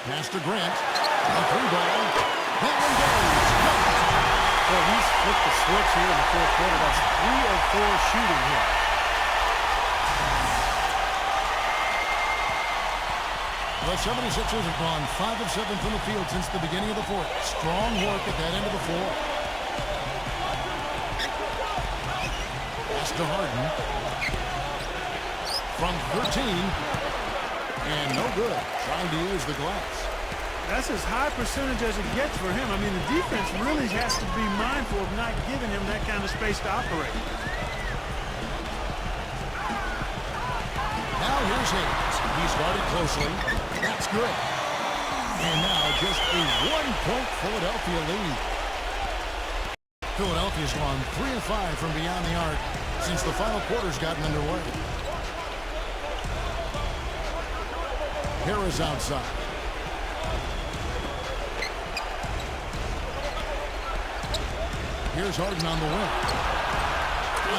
Pass to Grant. A 3 ball. That one goes. Well, he's flip the switch here in the fourth quarter. That's 3 of 4 shooting here. The 76ers have gone 5 of 7 from the field since the beginning of the fourth. Strong work at that end of the floor. Pass to Harden. From 13. And no good. Trying to use the glass. That's as high percentage as it gets for him. I mean, the defense really has to be mindful of not giving him that kind of space to operate. Now here's Hayes. He's guarded closely. That's good. And now just a 1-point Philadelphia lead. Philadelphia's gone 3 of 5 from beyond the arc since the final quarter's gotten underway. Harris outside. Here's Harden on the wing.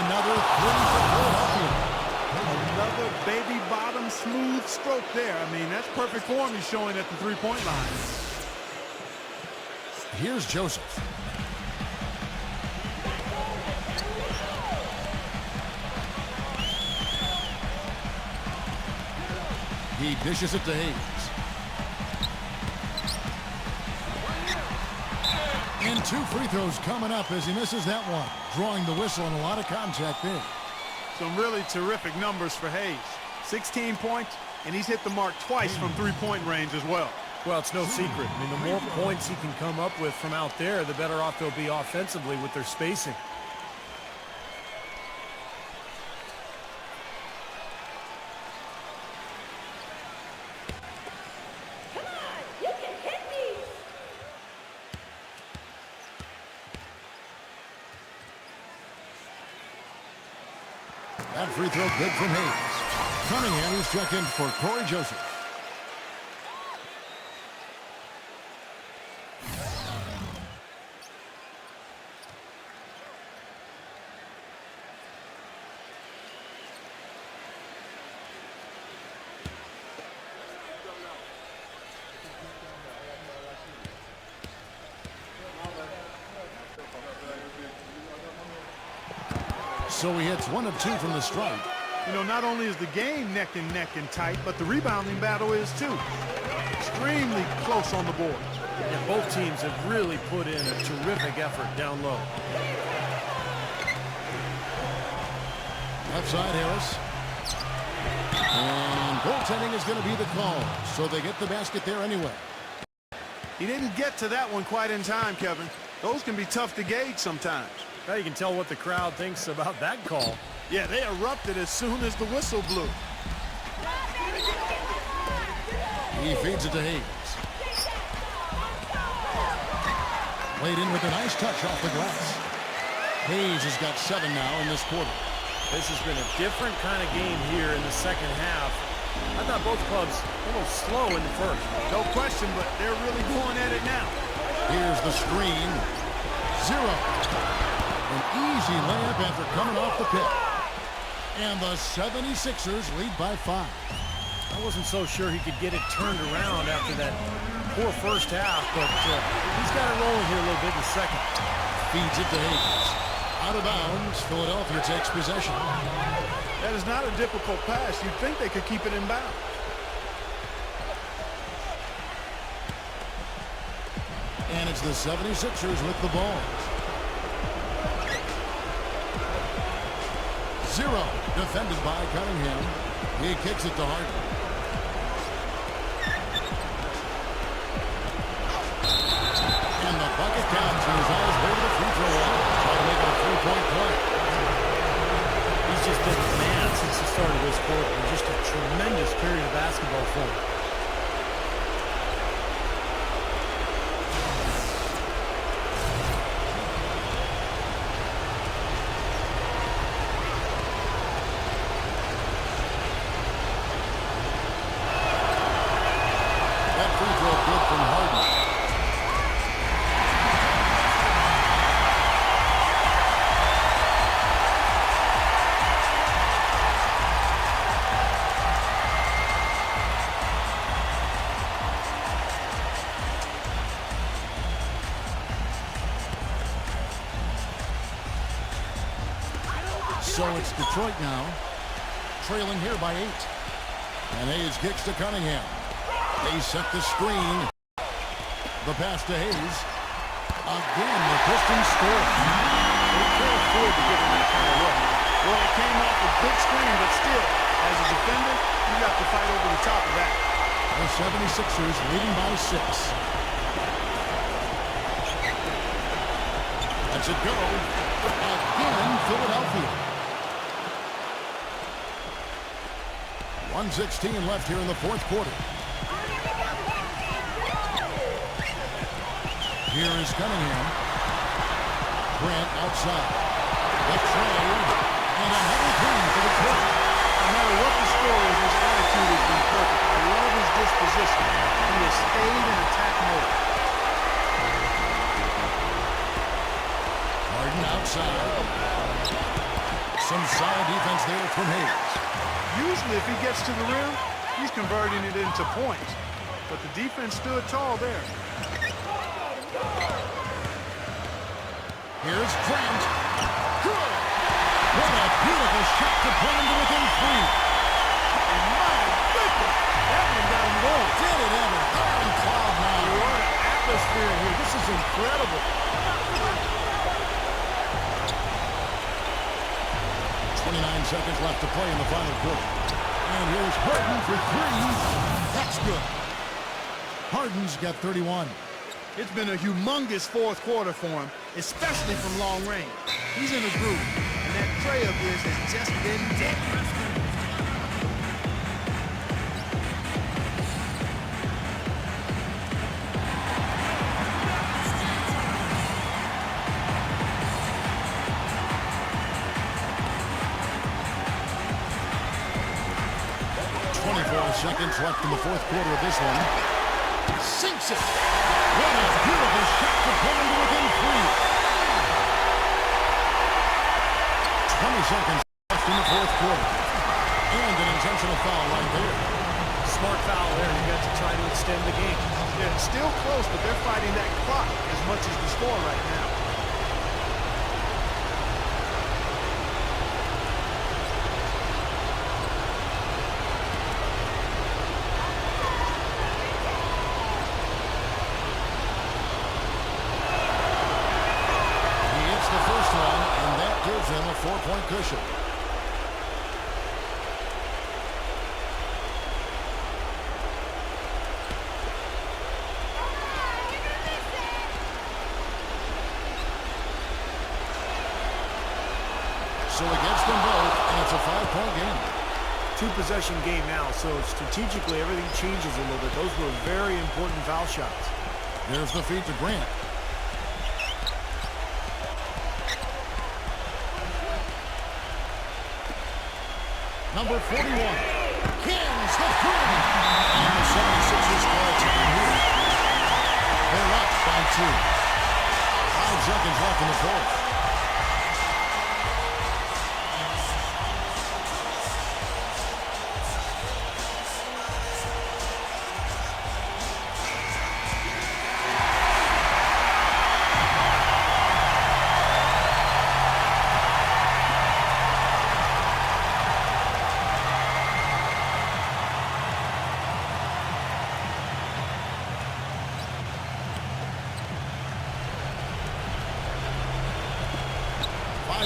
Another 3 for Philadelphia. Another baby bottom smooth stroke there. I mean, that's perfect form he's showing at the three-point line. Here's Joseph. He dishes it to Hayes. And 2 free throws coming up as he misses that one. Drawing the whistle and a lot of contact there. Some really terrific numbers for Hayes. 16 points, and he's hit the mark twice from three-point range as well. Well, it's no secret. I mean, the more points he can come up with from out there, the better off they'll be offensively with their spacing. That free throw good from Hayes. Cunningham is checked in for Corey Joseph. So he hits 1 of 2 from the stripe. You know, not only is the game neck and tight, but the rebounding battle is too. Extremely close on the board. Yeah, both teams have really put in a terrific effort down low. Left side, Harris. And goaltending is going to be the call, so they get the basket there anyway. He didn't get to that one quite in time, Kevin. Those can be tough to gauge sometimes. Now you can tell what the crowd thinks about that call. Yeah, they erupted as soon as the whistle blew. He feeds it to Hayes. Played in with a nice touch off the glass. Hayes has got 7 now in this quarter. This has been a different kind of game here in the second half. I thought both clubs a little slow in the first. No question, but they're really going at it now. Here's the screen. 0. An easy layup after coming off the pick. And the 76ers lead by 5. I wasn't so sure he could get it turned around after that poor first half, but he's got it rolling here a little bit in the second. Feeds it to Hayes. Out of bounds, Philadelphia takes possession. That is not a difficult pass. You'd think they could keep it in bounds. And it's the 76ers with the ball. 0. Defended by Cunningham. He kicks it to Harden. And the bucket counts. And his eyes go to the free throw line. Trying to make it a 3-point play. He's just been a man since the start of this quarter. Just a tremendous period of basketball for him. So it's Detroit now, trailing here by 8. And Hayes kicks to Cunningham. Hayes set the screen. The pass to Hayes. Again, the Pistons score. They can't afford to give him that kind of look. Well, it came off a good screen, but still, as a defender, you got to fight over the top of that. The 76ers leading by 6. Lets it go. Again, Philadelphia. 1:16 left here in the fourth quarter. Here is Cunningham. Grant outside. The trade. And another clean for the court. No matter what the score is, his attitude has been perfect. I love his disposition. He has stayed in attack mode. Harden outside. Some solid defense there from Hayes. Usually if he gets to the rim, he's converting it into points. But the defense stood tall there. Here's Grant. Good. What a beautiful shot to pull him to within 3. And my goodness, that one got him going. Did it ever. They're in cloud now. What an atmosphere here. This is incredible. 29 seconds left to play in the final quarter. And here's Harden for 3. That's good. Harden's got 31. It's been a humongous fourth quarter for him, especially from long range. He's in a groove, and that tray of his has just been deadly. Seconds left in the fourth quarter of this one. Sinks it. What a beautiful shot to pull him to within 3. 20 seconds left in the fourth quarter. And an intentional foul right there. Smart foul there. You got to try to extend the game. Yeah, it's still close, but they're fighting that clock as much as the score right now. Him a 4-point cushion. So he gets them both, and it's a 5-point game. 2-possession game now, so strategically everything changes a little bit. Those were very important foul shots. There's the feed to Grant. Number 41. Kins the 3. And the 76ers call time here. They're up by 2. 5 seconds left in the fourth.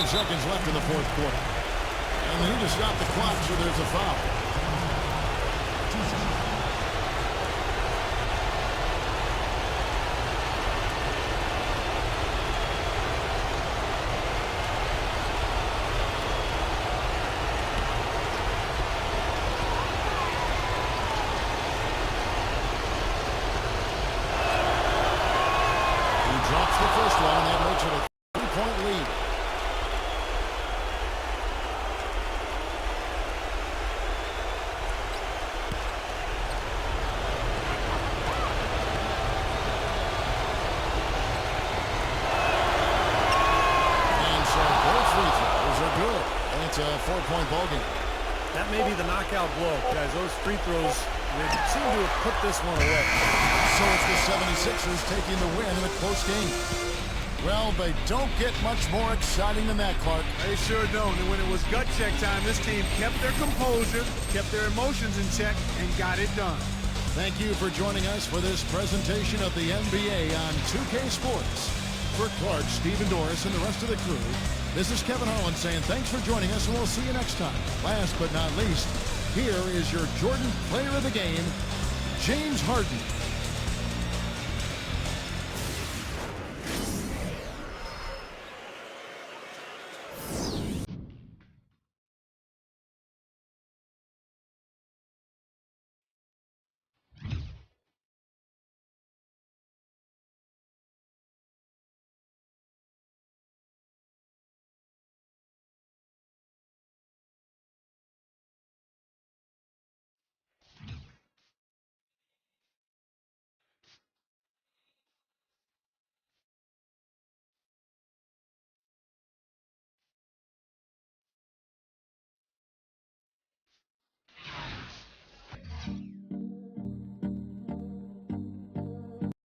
Seconds left in the fourth quarter. And they need to stop the clock, so there's a foul. He drops the first one, and that makes it a 3-point lead. It's a 4-point ball game. That may be the knockout blow. Guys, those free throws seem to have put this one away. So it's the 76ers taking the win in a close game. Well, they don't get much more exciting than that, Clark. They sure don't. And when it was gut check time, this team kept their composure, kept their emotions in check, and got it done. Thank you for joining us for this presentation of the NBA on 2K Sports. For Clark, Stephen Doris, and the rest of the crew, this is Kevin Harlan saying thanks for joining us, and we'll see you next time. Last but not least, here is your Jordan Player of the Game, James Harden.